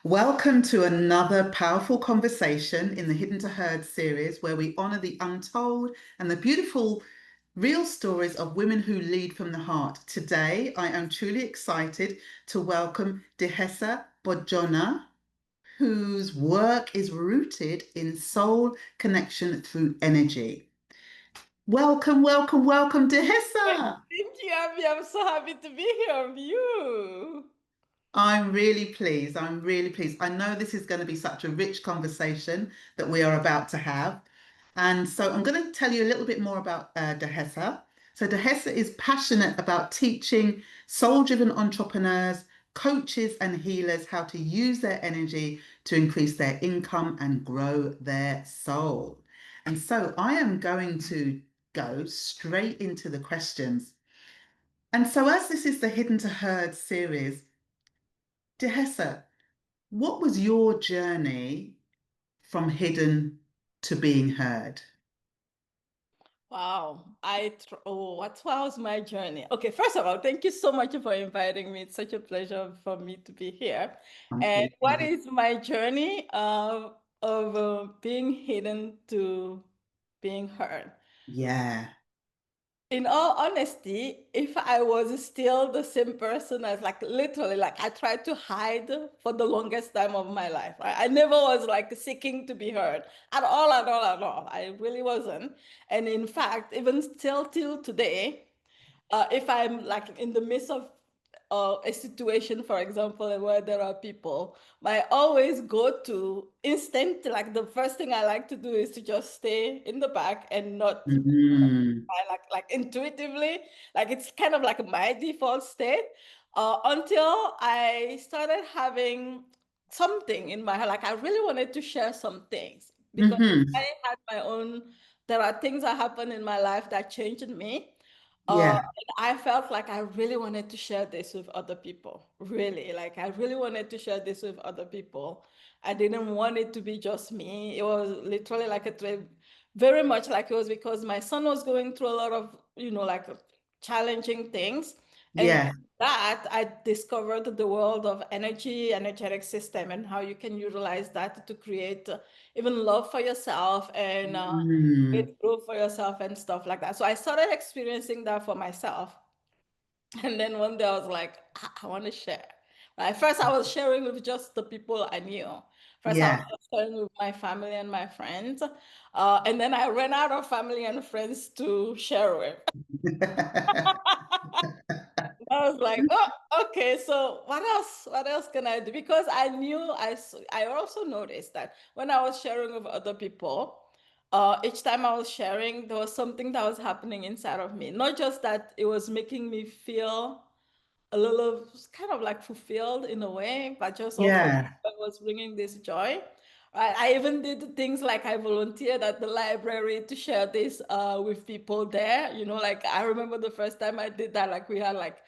Welcome to another powerful conversation in the Hidden to Heard series, where we honor the untold and the beautiful real stories of women who lead from the heart. Today, I am truly excited to welcome Dihessa Bodjona, whose work is rooted in soul connection through energy. Welcome, welcome, welcome, Dihessa. Thank you, Abby. I'm so happy to be here with you. I'm really pleased. I'm really pleased. I know this is going to be such a rich conversation that we are about to have. And so I'm going to tell you a little bit more about Dihessa. So Dihessa is passionate about teaching soul-driven entrepreneurs, coaches, and healers how to use their energy to increase their income and grow their soul. And so I am going to go straight into the questions. And so as this is the Hidden to Heard series, Dihessa, what was your journey from hidden to being heard? Wow. What was my journey? Okay, first of all, thank you so much for inviting me. It's such a pleasure for me to be here. I'm And pleased to what hear. is my journey of being hidden to being heard? Yeah, In all honesty, if I was still the same person as like literally, like I tried to hide for the longest time of my life, right? I never was like seeking to be heard at all, at all, at all. I really wasn't. And in fact, even still till today, if I'm like in the midst of a situation, for example, where there are people, my always go to instinct, like the first thing I like to do is to just stay in the back and not mm, like intuitively, like it's kind of like my default state until I started having something in my head. Like I really wanted to share some things because hmm, I had my own. There are things that happened in my life that changed me. yeah, And I felt like I really wanted to share this with other people. Really, like I really wanted to share this with other people. I didn't want it to be just me. It was literally like very much like it was because my son was going through a lot of, like challenging things. And yeah, that I discovered the world of energy, energetic system, and how you can utilize that to create even love for yourself and mm, create growth for yourself and stuff like that. So I started experiencing that for myself. And then one day I was like, I want to share. Right? First, I was sharing with just the people I knew. First, I was yeah. just sharing with my family and my friends. And then I ran out of family and friends to share with. I was like, oh, okay. So what else? What else can I do? Because I knew I also noticed that when I was sharing with other people, each time I was sharing, there was something that was happening inside of me. Not just that it was making me feel a little kind of like fulfilled in a way, but just also Yeah, it was bringing this joy. Right? I even did things like I volunteered at the library to share this with people there. Like I remember the first time I did that, like we had like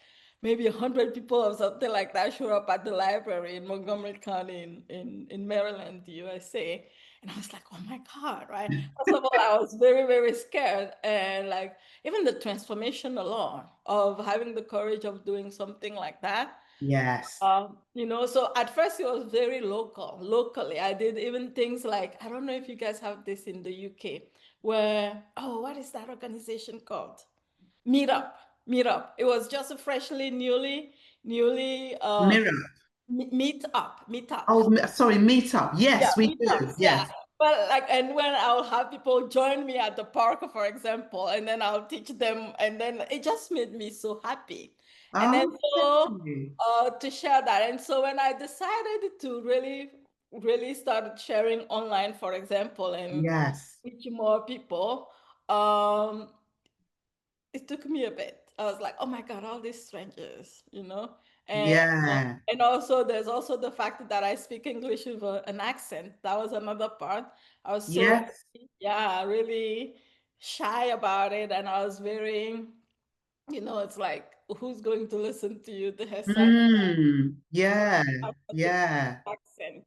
maybe 100 people or something like that show up at the library in Montgomery County in Maryland, USA. And I was like, oh my God, right? First of all, I was very, very scared. And like even the transformation alone of having the courage of doing something like that. yes, So at first it was very locally. I did even things like, I don't know if you guys have this in the UK, where, oh, what is that organization called? Meetup. Meetup. It was just a freshly, newly mirror. meetup. Oh, sorry, meet up. Yeah, Yes, we do. meetups. Yeah. Yes. But like, and when I'll have people join me at the park, for example, and then I'll teach them, and then it just made me so happy. And then so Okay. to share that. And so when I decided to really, really start sharing online, for example, and Yes. reach more people, um, it took me a bit. I was like, oh my God, all these strangers. And Yeah. and also there's also the fact that I speak English with an accent. That was another part. I was so Yes. yeah, really shy about it. And I was very, it's like, who's going to listen to you, the Hessa Yeah. Yeah. accent,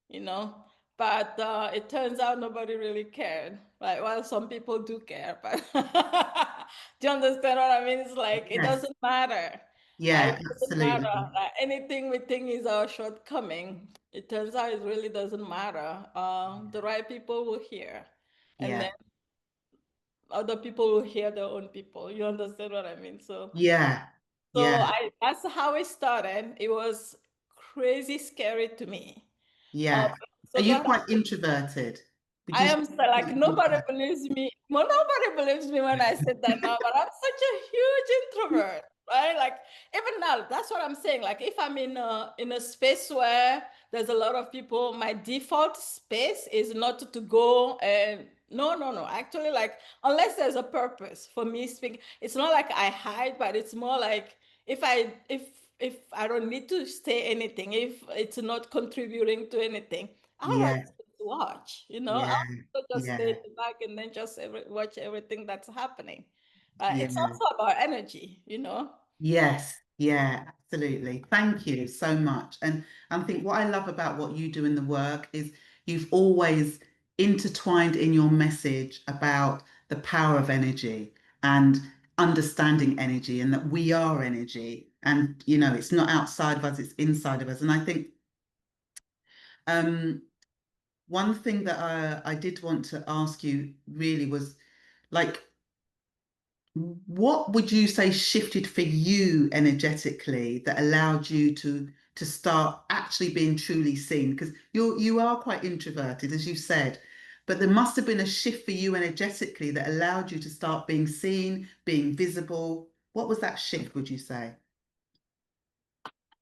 you know? But it turns out nobody really cared. Right? Well, some people do care, but do you understand what I mean? It's like it Yes. doesn't matter. Yeah, It doesn't matter. absolutely. Anything we think is our shortcoming, it turns out it really doesn't matter. The right people will hear, and then Yeah, other people will hear their own people. You understand what I mean? So, yeah, yeah, that's how it started. It was crazy scary to me. Uh, yeah. Are so you glad quite introverted? Would I you say am so, like, you're nobody introvert? believes me. Well, nobody believes me when I said that now, but I'm such a huge introvert, right? Like, even now, that's what I'm saying. Like, if I'm in a space where there's a lot of people, my default space is not to go and no, no, no. Actually, like, unless there's a purpose for me speaking, it's not like I hide, but it's more like if I don't need to say anything, if it's not contributing to anything, I'll like Yeah, to watch, yeah, I'll just stay in yeah, the back and then just watch everything that's happening. It's yeah. also about energy. Yes, yeah, absolutely. Thank you so much. And I think what I love about what you do in the work is you've always intertwined in your message about the power of energy and understanding energy and that we are energy. And, it's not outside of us, it's inside of us. And I think um, one thing that I did want to ask you really was like, what would you say shifted for you energetically that allowed you to start actually being truly seen? Because you are quite introverted, as you said, but there must have been a shift for you energetically that allowed you to start being seen, being visible. What was that shift, would you say?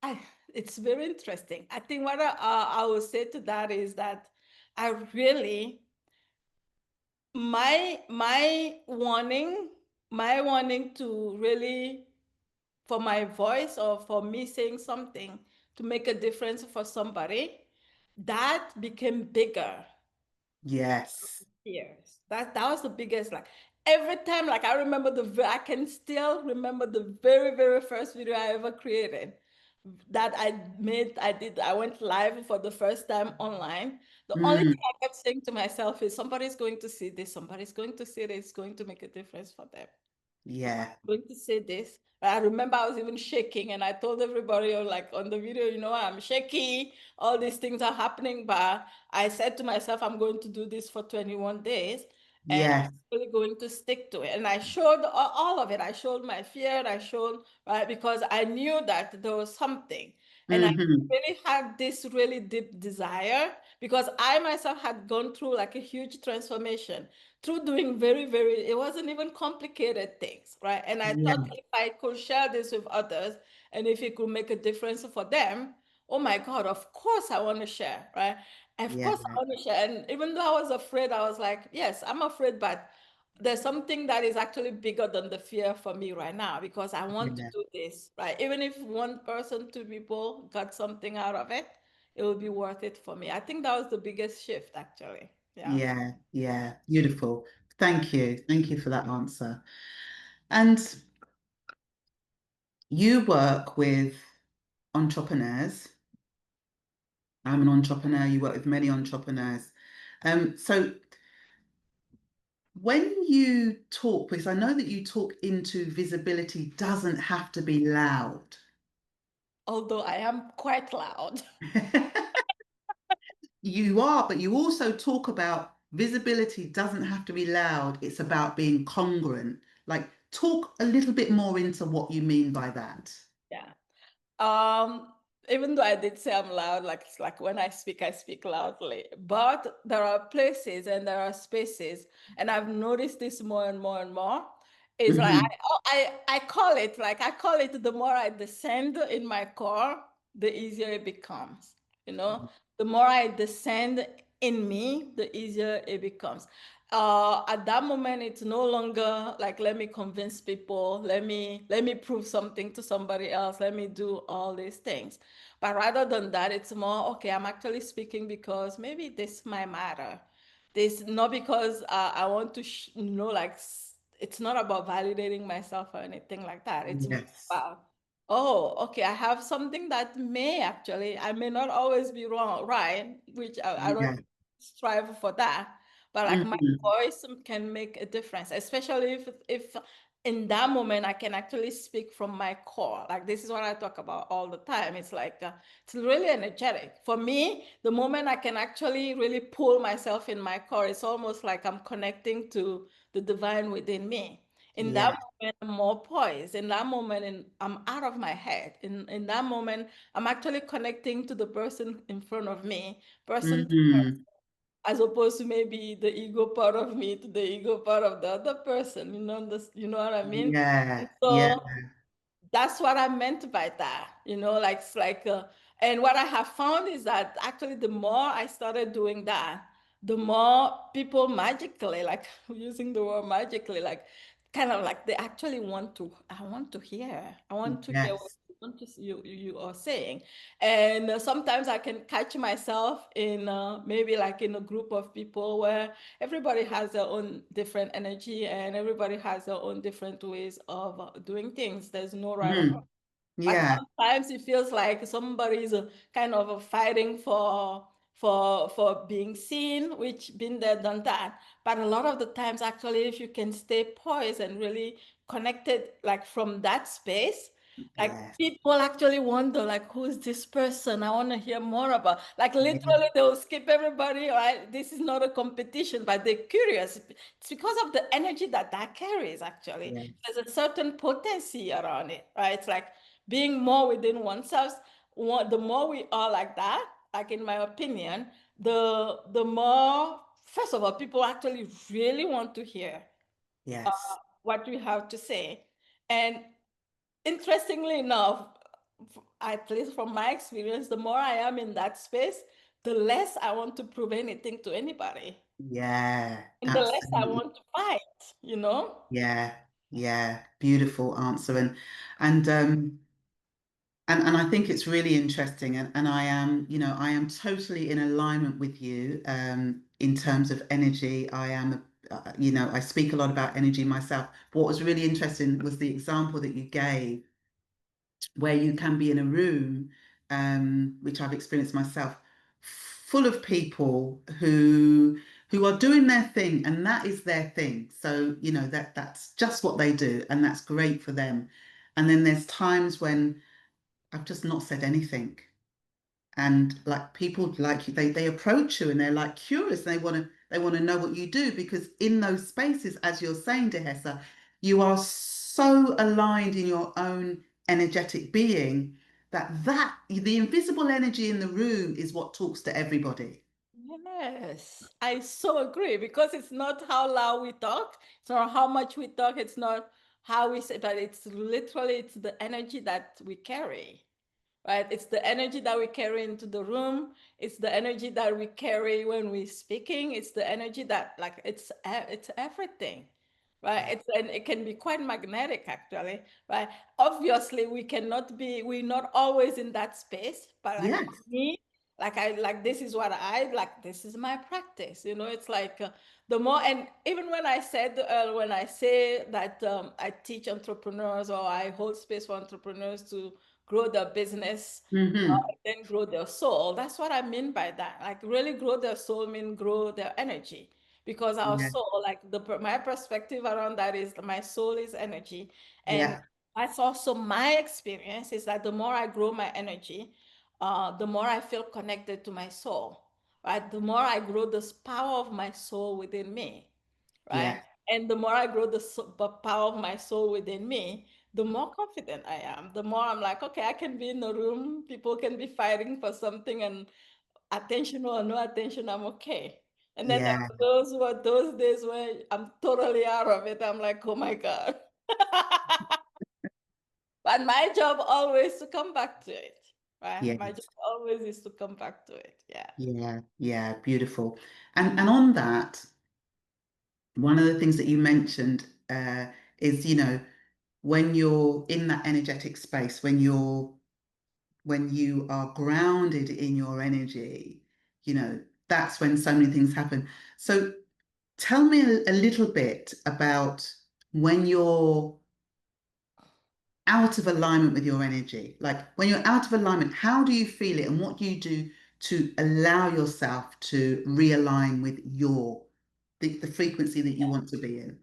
I, it's very interesting. I think what I will say to that is that I really my wanting to really, for my voice or for me saying something to make a difference for somebody, that became bigger Yes. years. That was the biggest, like, every time, like, I can still remember the very, very first video I ever created that I went live for the first time online. The only Mm, thing I kept saying to myself is somebody's going to see this, somebody's going to see this, it's going to make a difference for them yeah. going to say this. I remember I was even shaking, and I told everybody, like, on the video, I'm shaky. All these things are happening, but I said to myself, I'm going to do this for 21 days, and Yes. I'm really going to stick to it. And I showed all of it. I showed my fear. I showed, right, because I knew that there was something, and I Hmm. really had this really deep desire because I myself had gone through like a huge transformation through doing very, very, it wasn't even complicated things, right? And I Yeah. thought if I could share this with others and if it could make a difference for them, oh my God, of course I want to share, right? And of Yeah. course I want to share. And even though I was afraid, I was like, yes, I'm afraid, but there's something that is actually bigger than the fear for me right now because I want to Yeah. do this, right? Even if one person, two people got something out of it, it will be worth it for me. I think that was the biggest shift, actually. Yeah. Yeah. Yeah. Beautiful. Thank you. Thank you for that answer. And you work with entrepreneurs. I'm an entrepreneur. You work with many entrepreneurs. So when you talk, because I know that you talk into visibility doesn't have to be loud. Although I am quite loud. You are, but you also talk about visibility doesn't have to be loud. It's about being congruent. Like, talk a little bit more into what you mean by that. Yeah. Um, Even though I did say I'm loud, like it's like when I speak loudly. But there are places and there are spaces, and I've noticed this more and more and more. Is like Mhm. I call it the more I descend in my core, the easier it becomes. You know, the more I descend in me, the easier it becomes. At that moment, it's no longer like let me convince people, let me prove something to somebody else, let me do all these things. But rather than that, it's more okay. I'm actually speaking because maybe this might matter. This not because I want to, like it's not about validating myself or anything like that. It's more Yes. about oh, okay, I have something that may actually, I may not always be wrong, right? Which I don't Yeah. strive for that, but like my Mhm. voice can make a difference, especially if in that moment I can actually speak from my core. Like this is what I talk about all the time. It's like it's really energetic for me. The moment I can actually really pull myself in my core, it's almost like I'm connecting to the divine within me. In that Yeah. moment I'm more poised. In that moment I'm out of my head. In that moment I'm actually connecting to the person in front of me, person to, Hmm. as opposed to maybe the ego part of me to the ego part of the other person. You know what I mean? And Yeah. Yeah. so that's what I meant by that. Like it's like, and what I have found is that actually the more I started doing that, the more people magically, like using the word magically, like kind of like they actually I want to hear, what Yes. you are saying. And sometimes I can catch myself in maybe like in a group of people where everybody has their own different energy and everybody has their own different ways of doing things. There's no right or wrong. Hmm. But Yeah. sometimes it feels like somebody's kind of fighting for being seen, which been there, done that. But a lot of the times, actually, if you can stay poised and really connected, like from that space, like Yes. people actually wonder, like, who is this person? I want to hear more about. Like Yeah. literally, they'll skip everybody. Right? This is not a competition, but they're curious. It's because of the energy that carries. Actually, Yeah. there's a certain potency around it. Right? It's like being more within oneself. The more we are like that, like in my opinion, the more, first of all, people actually really want to hear Yes. what we have to say. And interestingly enough, at least from my experience, the more I am in that space, the less I want to prove anything to anybody. Yeah. And the less I Absolutely. want to fight. Yeah. Yeah. Beautiful answer. And I think it's really interesting, and I am, I am totally in alignment with you in terms of energy. I am, I speak a lot about energy myself. What was really interesting was the example that you gave, where you can be in a room, which I've experienced myself, full of people who are doing their thing, and that is their thing. So, that's just what they do, and that's great for them. And then there's times when I've just not said anything. And like people like you, they approach you and they're like curious. They want to know what you do, because in those spaces, as you're saying, Dihessa, you are so aligned in your own energetic being that the invisible energy in the room is what talks to everybody. Yes, I so agree because it's not how loud we talk, it's not how much we talk, it's not how we say, but it's the energy that we carry, right? It's the energy that we carry into the room. It's the energy that we carry when we're speaking. It's the energy that like it's everything, right? Yeah. And it can be quite magnetic actually, right? Obviously, we're not always in that space, but like for Yes. me, like I like this is what I like. This is my practice. It's like the more, and even when I say that I teach entrepreneurs or I hold space for entrepreneurs to grow their business, Hmm. then grow their soul. That's what I mean by that. Like really grow their soul mean grow their energy. Because our Yeah. soul, like my perspective around that is my soul is energy. And Yeah. that's also my experience is that the more I grow my energy, the more I feel connected to my soul, right? The more I grow this power of my soul within me, right? Yeah. And the more I grow the power of my soul within me, the more confident I am. The more I'm like, okay, I can be in a room, people can be fighting for something, and attention or no attention, I'm okay. And then there Yeah. are those days where I'm totally out of it. I'm like, oh my God. But my job always to come back to it, right? My job Yes. always is to come back to it. Yeah. Yeah. Yeah. Beautiful. And on that, one of the things that you mentioned is, when you're in that energetic space, when you are grounded in your energy, that's when so many things happen. So tell me a little bit about when you're out of alignment with your energy. Like when you're out of alignment, how do you feel it, and what do you do to allow yourself to realign with the frequency that you want to be in?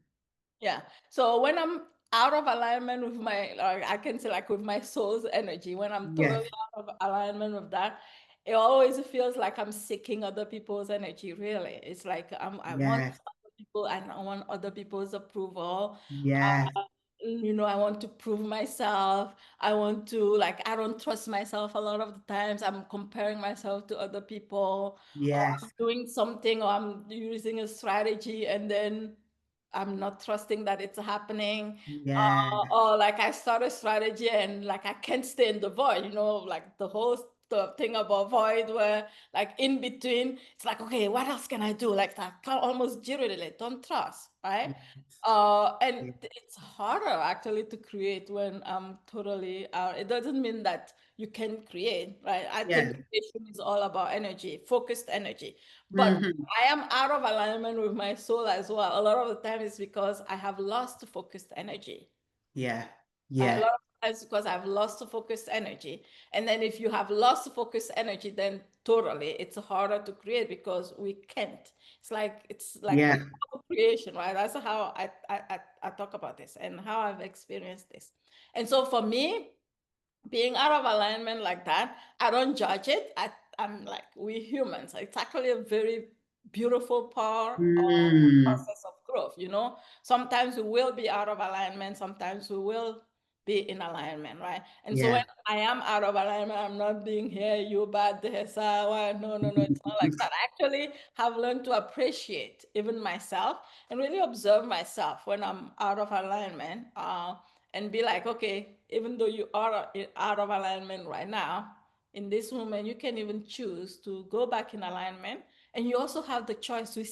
Yeah. So when I'm out of alignment with my, like, I can say like with my soul's energy, when I'm totally Yes. out of alignment with that, it always feels like I'm seeking other people's energy, really. It's like I want Yes. other people and I want other people's approval. Yes. I want to prove myself. I want to, like, I don't trust myself a lot of the times. I'm comparing myself to other people, or I'm Yes. doing something, or I'm using a strategy, and then I'm not trusting that it's happening. Yeah. Or like I start a strategy and like I can't stay in the void, like the thing about void where like in between, it's like, okay, what else can I do? Like that can almost generally don't trust, right? Yes. And it's harder actually to create when I'm totally out. It doesn't mean that you can create, right? I think Yeah. creation is all about energy, focused energy. But Hmm. I am out of alignment with my soul as well. A lot of the time it's because I have lost focused energy. Yeah. A Yeah. lot of times because I've lost focused energy. And then if you have lost focused energy, then totally it's harder to create because we can't. It's like the Yeah. law of creation, right? That's how I talk about this and how I've experienced this. And so for me, being out of alignment like that, I don't judge it. I'm like, we humans. It's actually a very beautiful part of the Mm. process of growth. Sometimes we will be out of alignment, sometimes we will be in alignment, right? And so when Yeah. I am out of alignment, I'm not being here, you bad Dihessa. No, no, no, it's not like that. I actually have learned to appreciate even myself and really observe myself when I'm out of alignment. And be like, okay, even though you are out of alignment right now, in this moment, you can even choose to go back in alignment. And you also have the choice to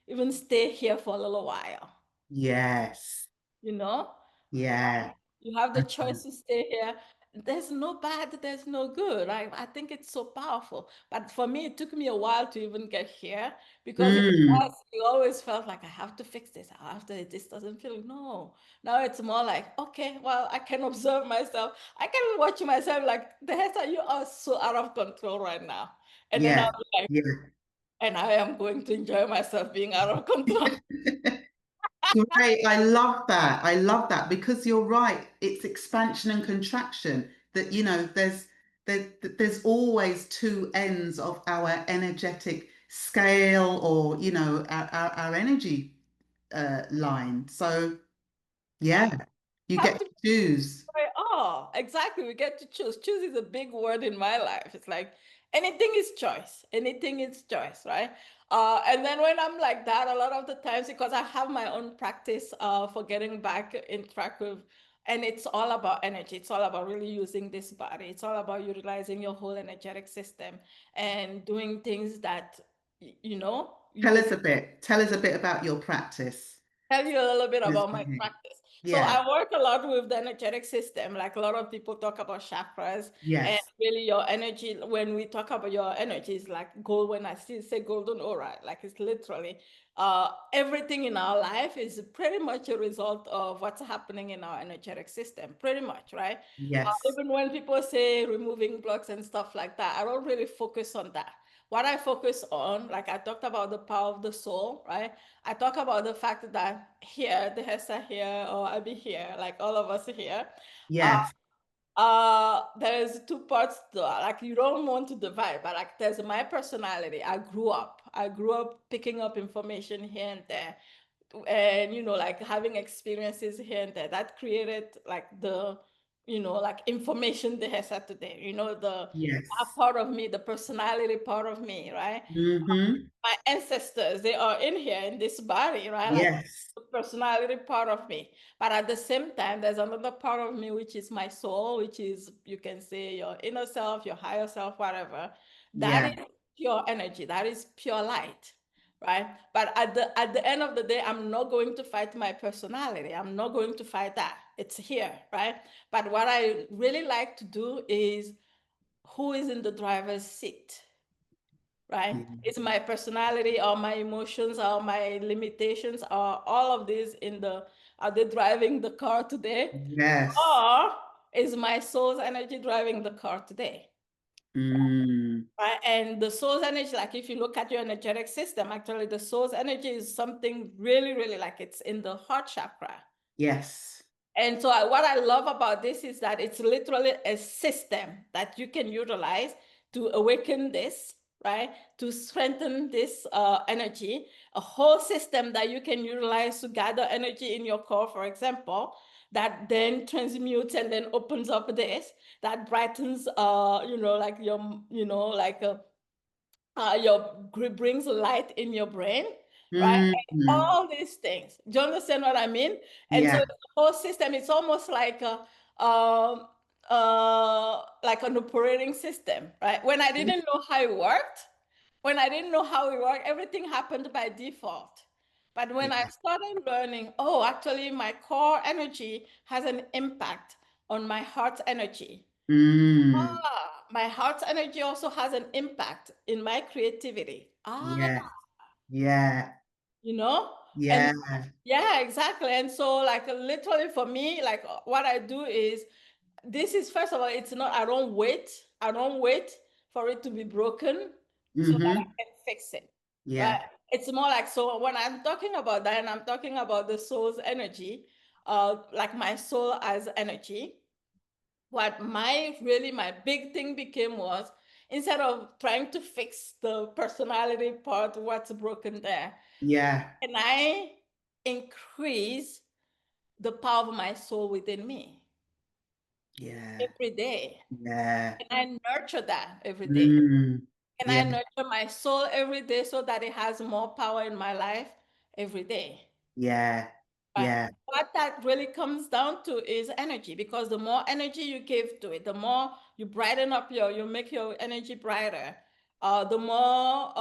even stay here for a little while, Yes. you know? Yeah. You have the Okay. choice to stay here. There's no bad, there's no good. I think it's so powerful. But for me, it took me a while to even get here because in the Mm. past, you always felt like I have to fix this. I have to, this doesn't feel, no. Now it's more like, okay, well, I can observe myself. I can watch myself like, Dehesa, you are so out of control right now. And then I'll Yeah. be like, Yeah. and I am going to enjoy myself being out of control. Great. I love that. I love that because you're right. It's expansion and contraction that, there's always two ends of our energetic scale or, our energy line. So, I yeah, you have get to to choose. right. Oh, exactly. We get to choose. Choose is a big word in my life. It's like anything is choice. Anything is choice, right? And then when I'm like that, a lot of the times, because I have my own practice for getting back in track with, and it's all about energy. It's all about really using this body. It's all about utilizing your whole energetic system and doing things that, you Tell will us a bit. Tell us a bit about your practice. tell you a little bit Yes. about my practice. So Yeah. I work a lot with the energetic system. Like a lot of people talk about chakras and Yes. really your energy. When we talk about your energy, it's like gold. When I still say golden aura, like it's literally everything in our life is pretty much a result of what's happening in our energetic system. Pretty much, right? Yes. Even when people say removing blocks and stuff like that, I don't really focus on that. What I focus on, like I talked about the power of the soul, right? I talk about the fact that here, the Hessa here, or I be here, like all of us here. Uh, Yes. there's two parts to that. Like you don't want to divide, but like there's my personality. I grew up picking up information here and there, and like having experiences here and there. That created like like information they have said today. That Yes. part of me, the personality part of me, right? Mm-hmm. My ancestors, they are in here in this body, right? Like Yes. the personality part of me. But at the same time, there's another part of me, which is my soul, which is, you can say, your inner self, your higher self, whatever. That Yeah. is pure energy. That is pure light, right? But at the end of the day, I'm not going to fight my personality. I'm not going to fight that. It's here, right? But what I really like to do is who is in the driver's seat, right? Yeah. It's my personality or my emotions or my limitations or all of these are they driving the car today? Yes. Or is my soul's energy driving the car today? Mm. Right? And the soul's energy, like if you look at your energetic system, actually the soul's energy is something really, really like it's in the heart chakra. Yes. And so what I love about this is that it's literally a system that you can utilize to awaken this, right? To strengthen this energy, a whole system that you can utilize to gather energy in your core, for example, that then transmutes and then opens up this, that brightens, like brings light in your brain, right? And Mm. all these things. Do you understand what I mean? And so Yeah. the whole system, it's almost um, like an operating system, right? When I didn't know how it worked, everything happened by default. But when I Yeah. started learning, oh, actually, my core energy has an impact on my heart energy. Mm. Ah, my heart's energy also has an impact in my creativity. Ah, Yeah. Yeah. you know? And Yeah. yeah, exactly. And so, like, literally for me, like, what I do is this is first of all, it's not, I don't wait for it to be broken so that I Mm-hmm. can fix it, right? Yeah. It's more like, so when I'm talking about that and I'm talking about the soul's energy, like my soul as energy, what my big thing became was, instead of trying to fix the personality part, what's broken there, Yeah. can I increase the power of my soul within me Yeah. every day? Yeah. Can I nurture that every day? Mm. Can Yeah. I nurture my soul every day so that it has more power in my life every day? Yeah. Right. Yeah. What that really comes down to is energy, because the more energy you give to it, the more you brighten up you make your energy brighter. The more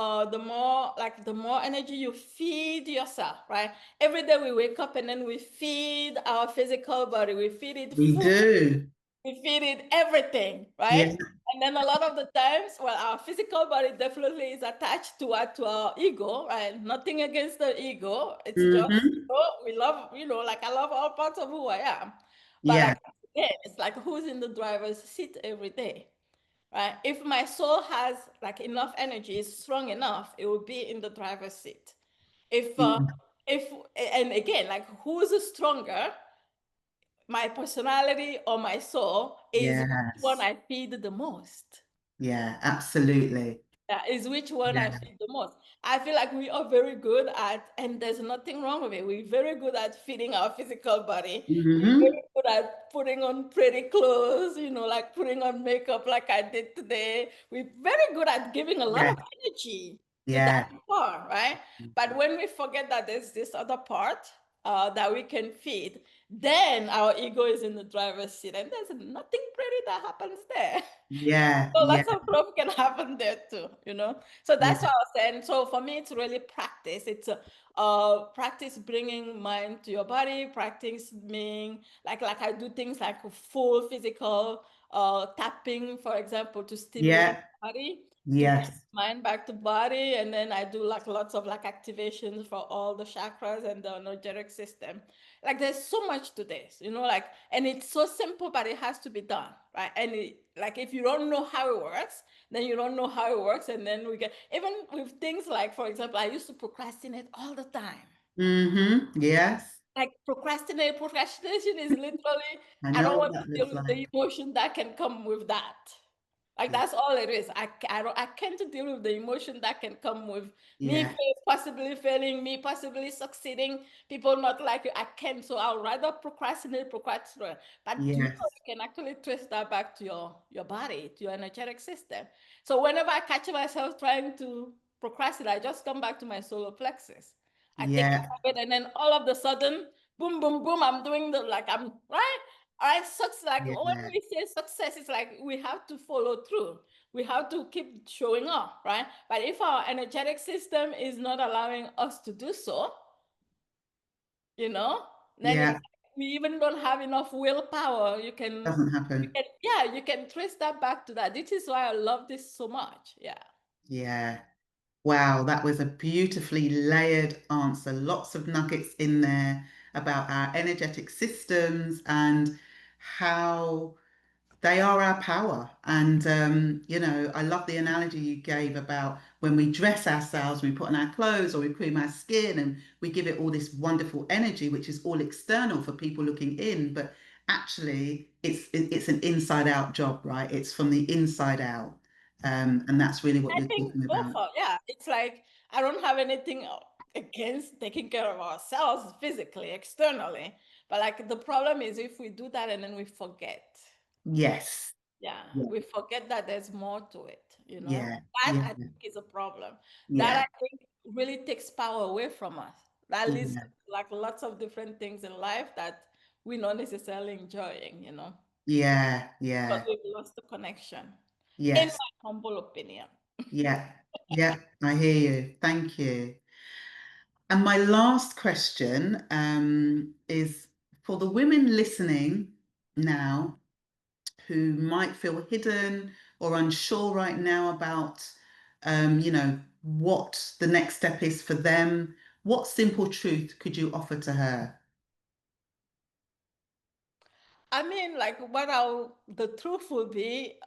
energy you feed yourself, right? Every day we wake up and then we feed our physical body, we feed it We food, do. we feed it everything, right? Yeah. And then a lot of the times, well, our physical body definitely is attached to our ego, right? Nothing against the ego. It's just, Mm-hmm. we love, like I love all parts of who I am. But Yeah. like, again, it's like who's in the driver's seat every day, right? If my soul has like enough energy, is strong enough, it will be in the driver's seat. If, uh, if, and again, like who's stronger? My personality or my soul is which one Yes. I feed the most. Yeah. Absolutely. Yeah, is which one I Yeah. feed the most. I feel like we are very good at, and there's nothing wrong with it. We're very good at feeding our physical body. We're Mm-hmm. very good at putting on pretty clothes, like putting on makeup like I did today. We're very good at giving a lot Yeah. of energy to that Yeah. part, right? But when we forget that there's this other part that we can feed, then our ego is in the driver's seat, and there's nothing pretty that happens there. Yeah. So Yeah. lots of growth can happen there too. So that's Yeah. what I was saying. So for me, it's really practice. It's practice bringing mind to your body, practice being like I do things like full physical tapping, for example, to stimulate Yeah. the body, to bring Yes. mind back to body. And then I do like lots of like activations for all the chakras and the energetic system. Like there's so much to this, like, and it's so simple, but it has to be done, right? And like if you don't know how it works, then you don't know how it works, and then we get even with things like, for example, I used to procrastinate all the time. Mm-hmm. Yes. Like procrastination is literally, I I know don't what want that to deal looks with the like. emotion that can come with that. Like Yeah. that's all it is. I can't deal with the emotion that can come with me Yeah. possibly failing, me possibly succeeding, people not like you. I can't. So I'll rather procrastinate. But you Yes. can actually trace that back to your body, to your energetic system. So whenever I catch myself trying to procrastinate, I just come back to my solar plexus. I take Yeah. care of it, and then all of the sudden, boom, boom, boom, I'm doing the like I'm right. All right, success. Like when Yeah. we say success, it's like we have to follow through. We have to keep showing up, right? But if our energetic system is not allowing us to do so, you know, then it's Yeah. like we even don't have enough willpower. Doesn't happen. Yeah, you can trace that back to that. This is why I love this so much. Yeah. Yeah. Wow, that was a beautifully layered answer. Lots of nuggets in there about our energetic systems and how they are our power. And, I love the analogy you gave about when we dress ourselves, we put on our clothes or we cream our skin and we give it all this wonderful energy, which is all external for people looking in. But actually, it's an inside out job, right? It's from the inside out. And that's really what I you're think talking both about. are, yeah. It's like I don't have anything against taking care of ourselves physically, externally. But like the problem is if we do that and then we forget. Yes. Yeah, Yeah. we forget that there's more to it, you know. Yeah. That Yeah. I think is a problem. That Yeah. I think really takes power away from us. That leads to Yeah. like lots of different things in life that we're not necessarily enjoying, you know, Yeah. because Yeah. we've lost the connection, in Yes. my humble opinion. Yeah. Yeah. I hear you. Thank you. And my last question is for the women listening now who might feel hidden or unsure right now about, what the next step is for them. What simple truth could you offer to her? I mean, like the truth would be,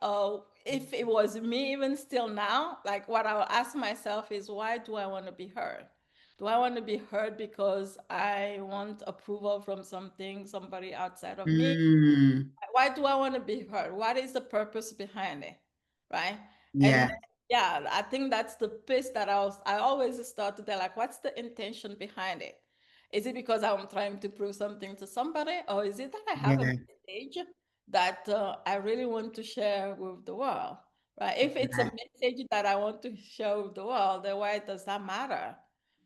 if it was me, even still now, like what I'll ask myself is, why do I want to be heard? Do I want to be heard because I want approval from somebody outside of me? Mm, Why do I want to be heard? What is the purpose behind it? Right. And yeah, then, yeah, I think that's the piece that I always start to tell, like, what's the intention behind it? Is it because I'm trying to prove something to somebody, or is it that I have a yeah, message that I really want to share with the world? Right. If it's a yeah. message that I want to share with the world, then why does that matter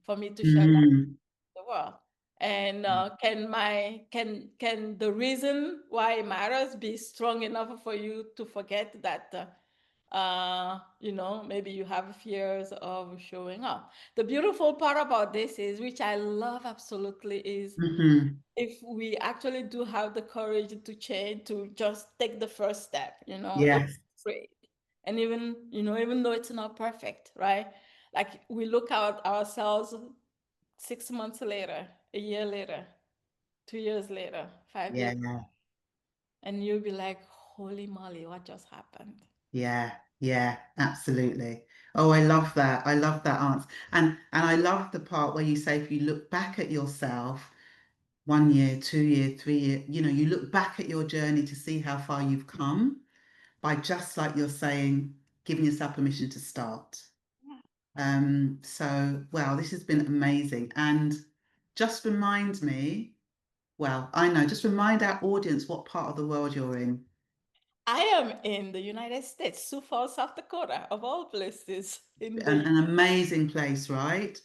for me to share that Mm, with the world? And can the reason why it matters be strong enough for you to forget that maybe you have fears of showing up? The beautiful part about this is, which I love absolutely, is mhm. if we actually do have the courage to change, to just take the first step, even Yes, afraid. And even though it's not perfect, right? Like we look at ourselves 6 months later, a year later, 2 years later, 5 years, yeah, and you'll be like, holy moly, what just happened? yeah, yeah, absolutely. Oh, I love that. I love that answer. And I love the part where you say if you look back at yourself 1 year, 2 year, 3 year, you look back at your journey to see how far you've come by just like you're saying, giving yourself permission to start. So, wow, this has been amazing. And just remind me, well, I know, just remind our audience what part of the world you're in. I am in the United States, Sioux Falls, South Dakota, of all places in the An amazing place, right?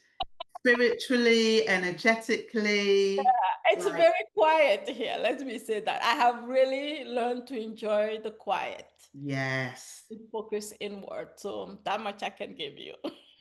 Spiritually, energetically, It's like, very quiet here. Let me say that. I have really learned to enjoy the quiet, yes. to focus inward. So that much I can give you.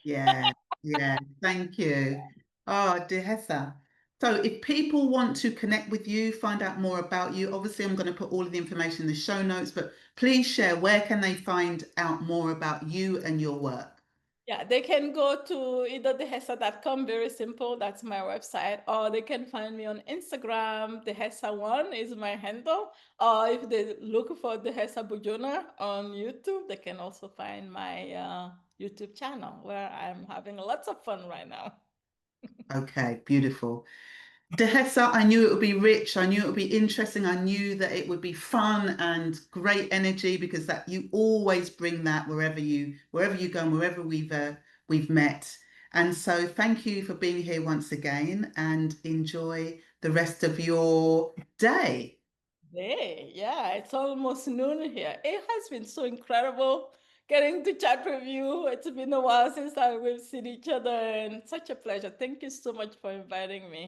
Yeah, yeah, thank you. Oh, Dihessa. So if people want to connect with you, find out more about you, obviously I'm going to put all of the information in the show notes, but please share where can they find out more about you and your work? Yeah, they can go to either dehessa.com, very simple, that's my website, or they can find me on Instagram. Dehessa1 is my handle. Or if they look for Dihessa Bodjona on YouTube, they can also find my YouTube channel where I'm having lots of fun right now. Okay, beautiful. Dehesa, I knew it would be rich. I knew it would be interesting. I knew that it would be fun and great energy because that you always bring that wherever you go and wherever we've met. And so thank you for being here once again and enjoy the rest of your day. Hey, yeah, it's almost noon here. It has been so incredible getting to chat with you. It's been a while since we've seen each other, and such a pleasure. Thank you so much for inviting me.